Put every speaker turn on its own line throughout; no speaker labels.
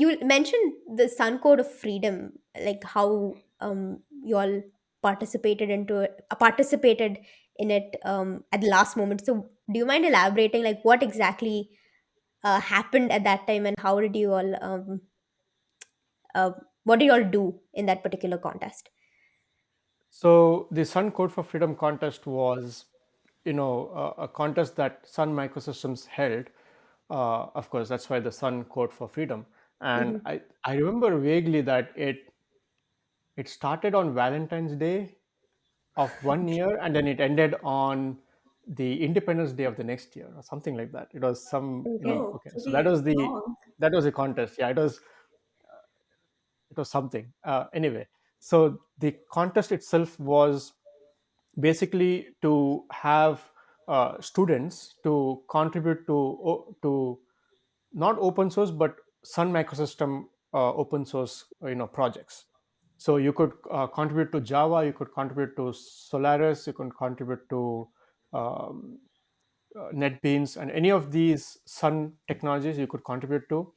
you mentioned the Sun Code of Freedom, like how you all participated in it at the last moment. So, do you mind elaborating, like what exactly happened at that time, and how did you all uh, what do you all do in that particular contest?
So the Sun Code for Freedom contest was, a contest that Sun Microsystems held. Of course, that's why the Sun Code for Freedom. And
Hmm.
I remember vaguely that it started on Valentine's Day of one year, and then it ended on the Independence Day of the next year, or something like that. It was some,
Okay.
okay. So
Pretty long.
that was a contest. Yeah, it was something. Anyway, so the contest itself was basically to have students to contribute to not open source but Sun Microsystem open source projects. So you could contribute to Java, you could contribute to Solaris, you could contribute to um, NetBeans, and any of these Sun technologies you could contribute to.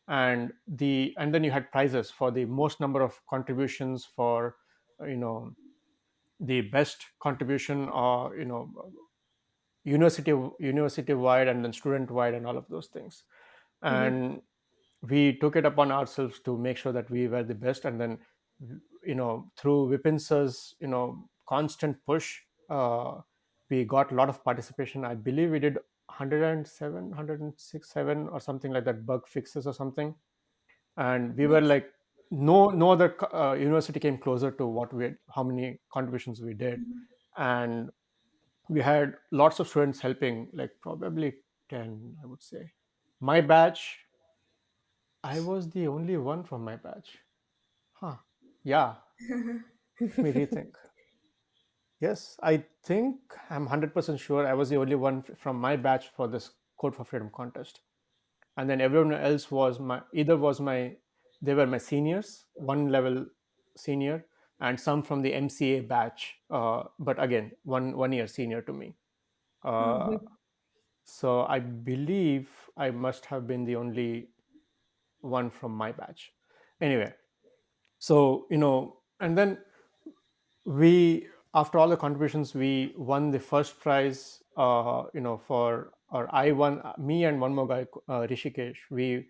And then you had prizes for the most number of contributions, for you know the best contribution, or university wide, and then student wide, and all of those things.
Hmm.
And we took it upon ourselves to make sure that we were the best. And then through Vipin's constant push, we got a lot of participation. I believe we did 107, 106, 7 or something like that bug fixes or something. And we were
Nice.
like, no other university came closer to what we had, how many contributions we did.
Mhm.
And we had lots of students helping, like probably 10, I would say. My batch, I was the only one from my batch. Huh. Yeah, let me rethink. Yes, I think I'm 100% sure I was the only one from my batch for this Code for Freedom contest. And then everyone else was they were my seniors, one level senior, and some from the MCA batch, but again, one year senior to me.
Hmm.
Uh, So I believe I must have been the only one from my batch. Anyway, so and then we, after all the contributions, we won the first prize. For or I won, me and one more guy, Rishikesh. We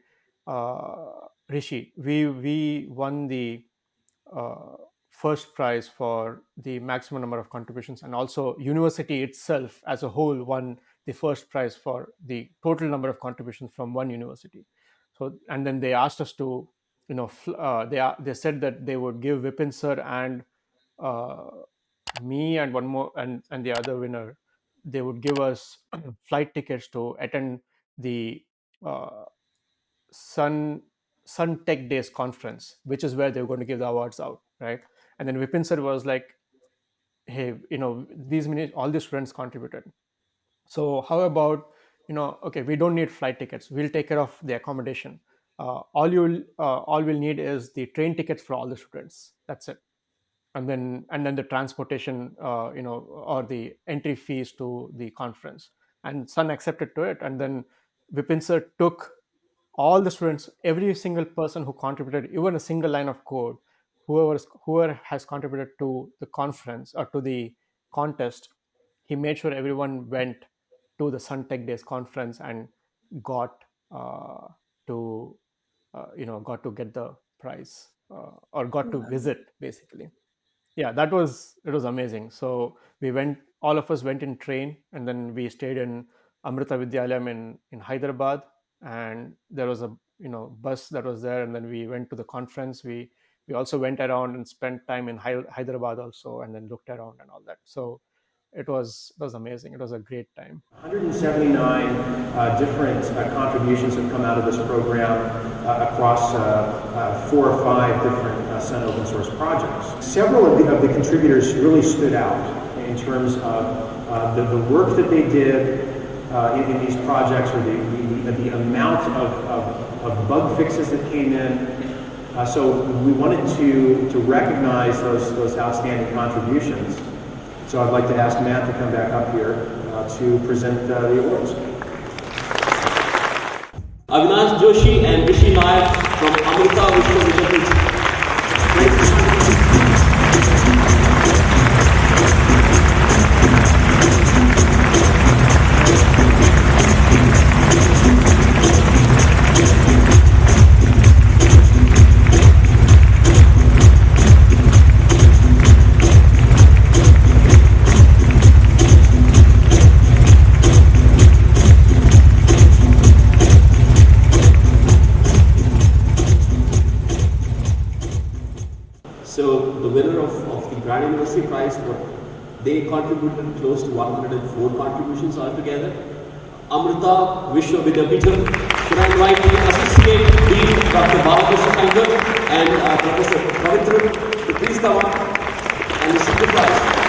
won the uh, first prize for the maximum number of contributions, and also university itself as a whole won the first prize for the total number of contributions from one university. So, and then they asked us to, they said that they would give Vipin sir and uh, me and one more, and the other winner, they would give us flight tickets to attend the uh, Sun Sun Tech Days conference, which is where they were going to give the awards out, right? And then Vipin sir was like, "Hey, all these students contributed. So how about, okay, we don't need flight tickets. We'll take care of the accommodation. All we'll need is the train tickets for all the students. That's it. And then the transportation, or the entry fees to the conference." And Sun accepted to it. And then Vipin sir took all the students, every single person who contributed even a single line of code, whoever has contributed to the conference or to the contest, he made sure everyone went to the Sun Tech Days conference and got to got to get the prize, or got to
Wow.
visit, basically. Yeah, it was amazing. So we went, all of us went in train, and then we stayed in Amrita Vidyalayam in Hyderabad. And there was a bus that was there, and then we went to the conference. We also went around and spent time in Hyderabad also, and then looked around and all that. So it was amazing. It was a great time.
179 different contributions have come out of this program across 4 or 5 different Sun open source projects. Several of the contributors really stood out in terms of the work that they did in these projects, or the amount of bug fixes that came in. So we wanted to recognize those outstanding contributions. So I'd like to ask Matt to come back up here to present the awards.
Avinash Joshi and Rishi Nayak
from Amrita Vishwavidyapith. Thank you. So the winner of the Grand University Prize, they contributed close to 104 contributions altogether. Amrita Vishwavidyapith. Should I invite the Associate Dean, Dr. Balakrishna Kangar, and Professor Pavitra to please come up and receive the prize.